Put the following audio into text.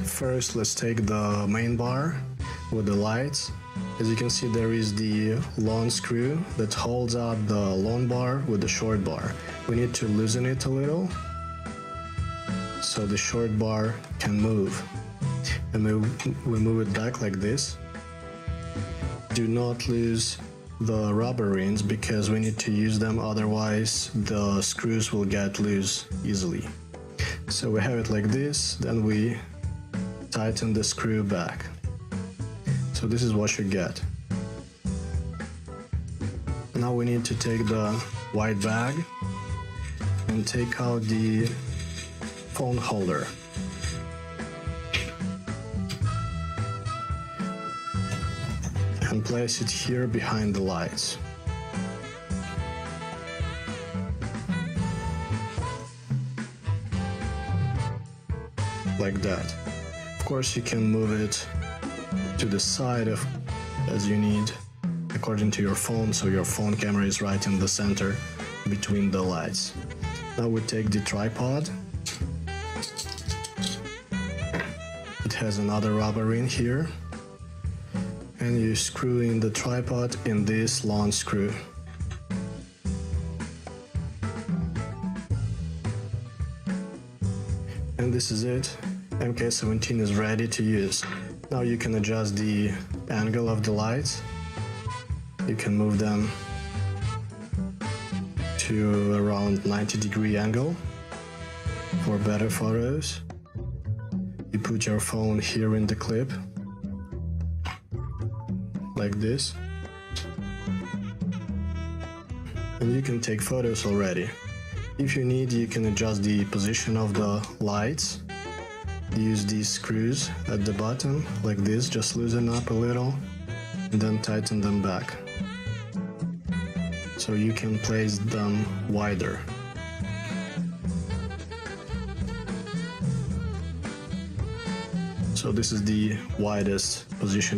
First, let's take the main bar with the lights. As you can see, there is the long screw that holds up the long bar with the short bar. We need to loosen it a little so the short bar can move. And we move it back like this. Do not lose the rubber rings because we need to use them, otherwise the screws will get loose easily. So we have it like this, then we tighten the screw back. So this is what you get. Now we need to take the white bag and take out the phone holder. And place it here behind the lights. Like that. Of course, you can move it to the side as you need, according to your phone, so your phone camera is right in the center between the lights. Now we take the tripod. It has another rubber ring here. And you screw in the tripod in this long screw. And this is it. MK017 is ready to use. Now you can adjust the angle of the lights. You can move them to around 90-degree angle for better photos. You put your phone here in the clip, like this, and you can take photos already. If you need, you can adjust the position of the lights. Use these screws at the bottom, like this, just loosen up a little, and then tighten them back. So you can place them wider. So this is the widest position